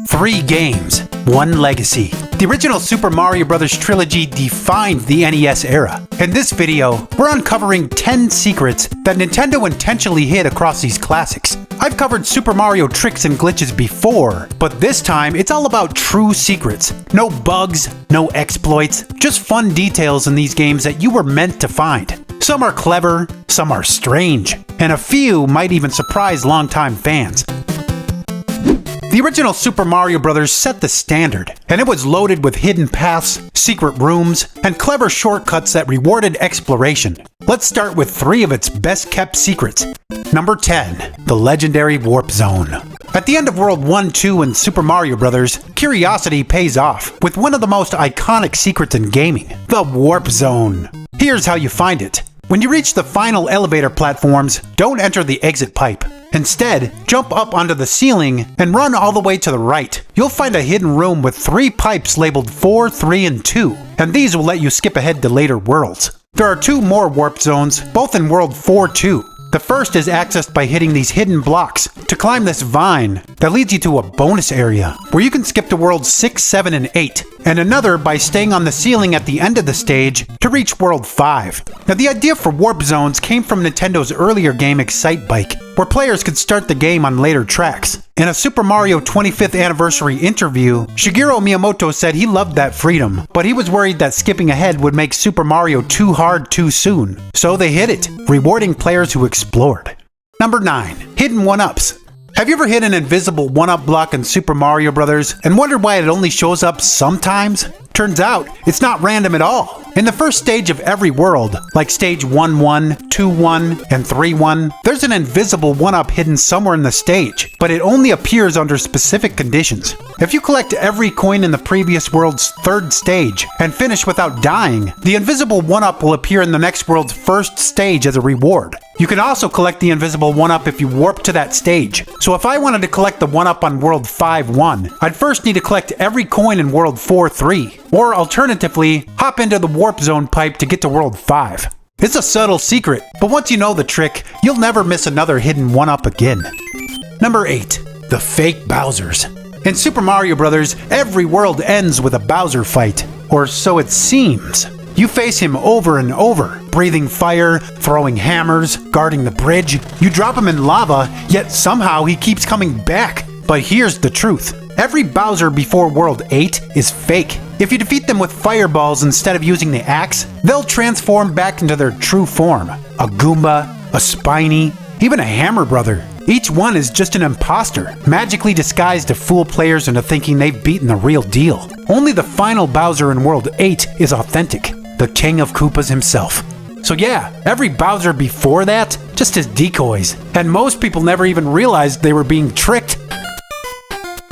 3 games, 1 legacy. The original Super Mario Bros. Trilogy defined the NES era. In this video, we're uncovering 10 secrets that Nintendo intentionally hid across these classics. I've covered Super Mario tricks and glitches before, but this time it's all about true secrets. No bugs, no exploits, just fun details in these games that you were meant to find. Some are clever, some are strange, and a few might even surprise longtime fans. The original Super Mario Bros. Set the standard, and it was loaded with hidden paths, secret rooms, and clever shortcuts that rewarded exploration. Let's start with 3 of its best-kept secrets. Number 10. The legendary Warp Zone. At the end of World 1-2 in Super Mario Bros., curiosity pays off with one of the most iconic secrets in gaming, the Warp Zone. Here's how you find it. When you reach the final elevator platforms, don't enter the exit pipe. Instead, jump up onto the ceiling and run all the way to the right. You'll find a hidden room with 3 pipes labeled 4, 3, and 2, and these will let you skip ahead to later worlds. There are 2 more warp zones, both in World 4-2. The first is accessed by hitting these hidden blocks to climb this vine that leads you to a bonus area where you can skip to worlds 6, 7, and 8, and another by staying on the ceiling at the end of the stage to reach World 5. Now the idea for warp zones came from Nintendo's earlier game Excitebike, where players could start the game on later tracks. In a Super Mario 25th anniversary interview, Shigeru Miyamoto said he loved that freedom, but he was worried that skipping ahead would make Super Mario too hard too soon. So they hid it, rewarding players who explored. Number 9. Hidden 1-ups. Have you ever hit an invisible 1-up block in Super Mario Bros. And wondered why it only shows up sometimes? Turns out, it's not random at all. In the first stage of every world, like stage 1-1, 2-1, and 3-1, there's an invisible 1-up hidden somewhere in the stage, but it only appears under specific conditions. If you collect every coin in the previous world's 3rd stage and finish without dying, the invisible 1-up will appear in the next world's 1st stage as a reward. You can also collect the invisible 1-up if you warp to that stage. So if I wanted to collect the 1-up on World 5-1, I'd first need to collect every coin in World 4-3, or alternatively, hop into the Warp Zone pipe to get to World 5. It's a subtle secret, but once you know the trick, you'll never miss another hidden 1-up again. Number 8. The fake Bowsers. In Super Mario Bros., every world ends with a Bowser fight, or so it seems. You face him over and over, breathing fire, throwing hammers, guarding the bridge. You drop him in lava, yet somehow he keeps coming back. But here's the truth. Every Bowser before World 8 is fake. If you defeat them with fireballs instead of using the axe, they'll transform back into their true form. A Goomba, a Spiny, even a Hammer Brother. Each one is just an imposter, magically disguised to fool players into thinking they've beaten the real deal. Only the final Bowser in World 8 is authentic, the King of Koopas himself. So yeah, every Bowser before that, just as decoys, and most people never even realized they were being tricked.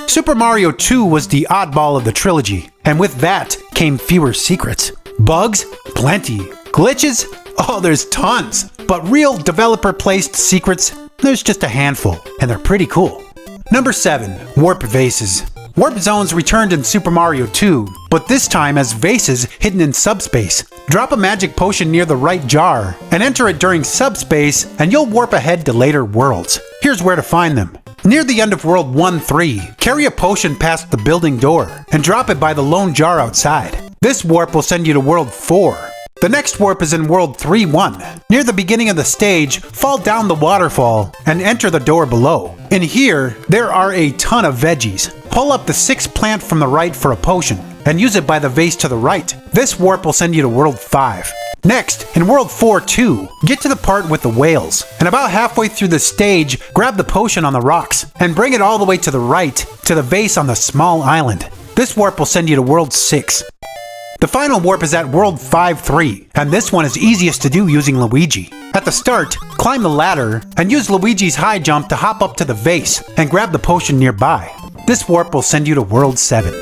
Super Mario 2 was the oddball of the trilogy, and with that came fewer secrets. Bugs? Plenty. Glitches? Oh, there's tons. But real developer-placed secrets? There's just a handful, and they're pretty cool. Number 7. Warp Vases. Warp Zones returned in Super Mario 2, but this time as vases hidden in subspace. Drop a magic potion near the right jar, and enter it during subspace, and you'll warp ahead to later worlds. Here's where to find them. Near the end of World 1-3, carry a potion past the building door, and drop it by the lone jar outside. This warp will send you to World 4. The next warp is in World 3-1. Near the beginning of the stage, fall down the waterfall and enter the door below. In here, there are a ton of veggies. Pull up the 6th plant from the right for a potion, and use it by the vase to the right. This warp will send you to World 5. Next, in World 4-2, get to the part with the whales, and about halfway through the stage, grab the potion on the rocks, and bring it all the way to the right, to the vase on the small island. This warp will send you to World 6. The final warp is at World 5-3, and this one is easiest to do using Luigi. At the start, climb the ladder, and use Luigi's high jump to hop up to the vase, and grab the potion nearby. This warp will send you to World 7.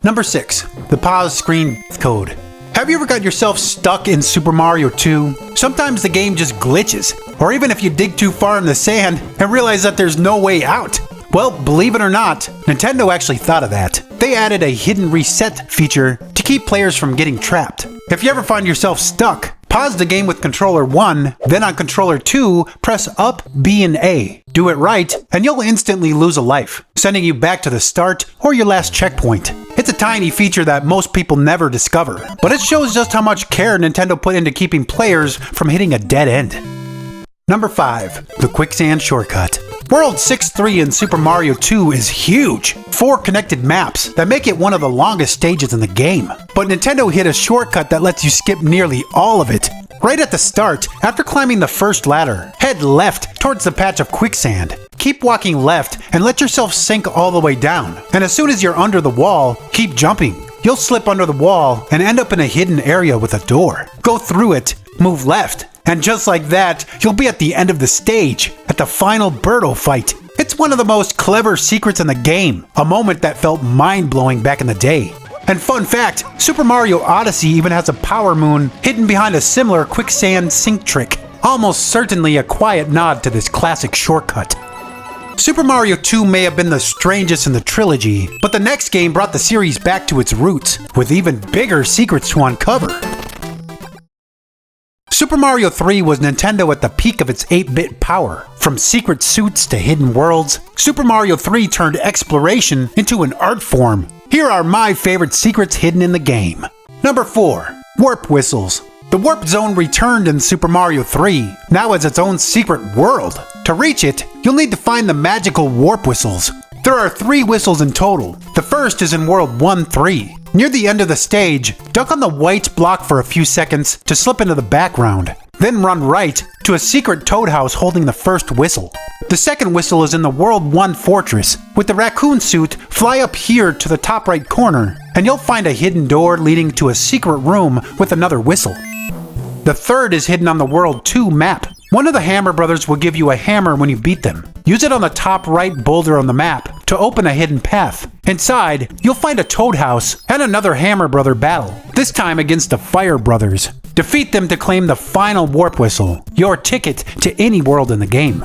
Number 6. The pause screen code. Have you ever got yourself stuck in Super Mario 2? Sometimes the game just glitches, or even if you dig too far in the sand and realize that there's no way out. Well, believe it or not, Nintendo actually thought of that. They added a hidden reset feature to keep players from getting trapped. If you ever find yourself stuck, pause the game with controller 1, then on controller 2, press up, B, and A. Do it right, and you'll instantly lose a life, sending you back to the start or your last checkpoint. It's a tiny feature that most people never discover, but it shows just how much care Nintendo put into keeping players from hitting a dead end. Number 5. The Quicksand Shortcut. World 6-3 in Super Mario 2 is huge. 4 connected maps that make it one of the longest stages in the game. But Nintendo hid a shortcut that lets you skip nearly all of it. Right at the start, after climbing the first ladder, head left towards the patch of quicksand. Keep walking left and let yourself sink all the way down. And as soon as you're under the wall, keep jumping. You'll slip under the wall and end up in a hidden area with a door. Go through it, move left, and just like that, you'll be at the end of the stage, at the final Birdo fight. It's one of the most clever secrets in the game, a moment that felt mind-blowing back in the day. And fun fact, Super Mario Odyssey even has a power moon hidden behind a similar quicksand sink trick. Almost certainly a quiet nod to this classic shortcut. Super Mario 2 may have been the strangest in the trilogy, but the next game brought the series back to its roots, with even bigger secrets to uncover. Super Mario 3 was Nintendo at the peak of its 8-bit power. From secret suits to hidden worlds, Super Mario 3 turned exploration into an art form. Here are my favorite secrets hidden in the game. Number 4. Warp Whistles. The Warp Zone returned in Super Mario 3, now as its own secret world. To reach it, you'll need to find the magical Warp Whistles. There are 3 whistles in total. The first is in World 1-3. Near the end of the stage, duck on the white block for a few seconds to slip into the background. Then run right to a secret toad house holding the first whistle. The second whistle is in the World 1 Fortress. With the raccoon suit, fly up here to the top right corner, and you'll find a hidden door leading to a secret room with another whistle. The third is hidden on the World 2 map. One of the Hammer Brothers will give you a hammer when you beat them. Use it on the top right boulder on the map to open a hidden path. Inside, you'll find a Toad House and another Hammer Brother battle, this time against the Fire Brothers. Defeat them to claim the final Warp Whistle, your ticket to any world in the game.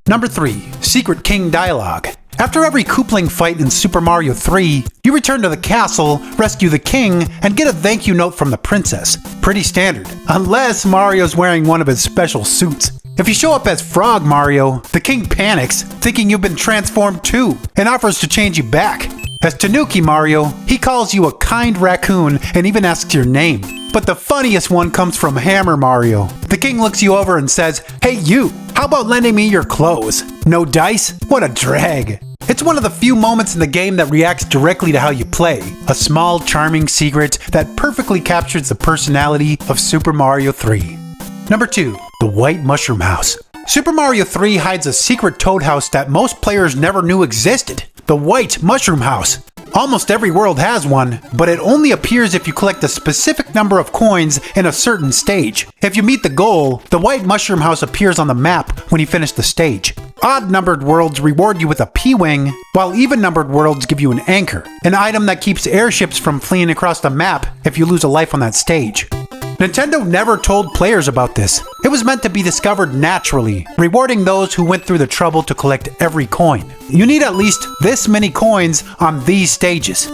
Number 3. Secret King Dialogue. After every Koopling fight in Super Mario 3, you return to the castle, rescue the king, and get a thank you note from the princess. Pretty standard, unless Mario's wearing one of his special suits. If you show up as Frog Mario, the king panics, thinking you've been transformed too, and offers to change you back. As Tanuki Mario, he calls you a kind raccoon and even asks your name. But the funniest one comes from Hammer Mario. The king looks you over and says, "Hey you, how about lending me your clothes?" No dice? What a drag. It's one of the few moments in the game that reacts directly to how you play. A small, charming secret that perfectly captures the personality of Super Mario 3. Number 2. The White Mushroom House. Super Mario 3 hides a secret toad house that most players never knew existed. The White Mushroom House. Almost every world has one, but it only appears if you collect a specific number of coins in a certain stage. If you meet the goal, the White Mushroom House appears on the map when you finish the stage. Odd-numbered worlds reward you with a P-Wing, while even-numbered worlds give you an anchor, an item that keeps airships from fleeing across the map if you lose a life on that stage. Nintendo never told players about this. It was meant to be discovered naturally, rewarding those who went through the trouble to collect every coin. You need at least this many coins on these stages.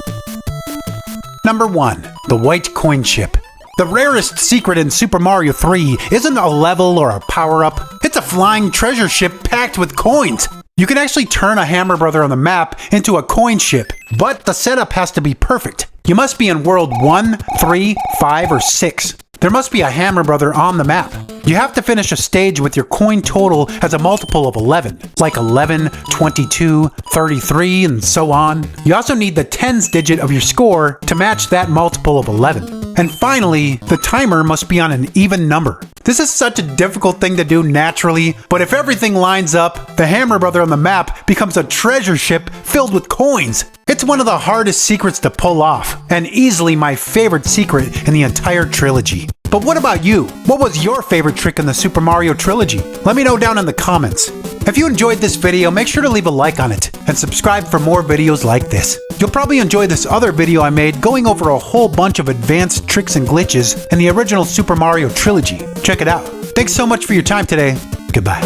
Number 1. The White Coin Ship. The rarest secret in Super Mario 3 isn't a level or a power-up, it's a flying treasure ship packed with coins. You can actually turn a Hammer Brother on the map into a coin ship, but the setup has to be perfect. You must be in World 1, 3, 5, or 6. There must be a Hammer Brother on the map. You have to finish a stage with your coin total as a multiple of 11, like 11, 22, 33, and so on. You also need the tens digit of your score to match that multiple of 11. And finally, the timer must be on an even number. This is such a difficult thing to do naturally, but if everything lines up, the Hammer Brother on the map becomes a treasure ship filled with coins. It's one of the hardest secrets to pull off, and easily my favorite secret in the entire trilogy. But what about you? What was your favorite trick in the Super Mario trilogy? Let me know down in the comments. If you enjoyed this video, make sure to leave a like on it, and subscribe for more videos like this. You'll probably enjoy this other video I made going over a whole bunch of advanced tricks and glitches in the original Super Mario trilogy. Check it out. Thanks so much for your time today. Goodbye.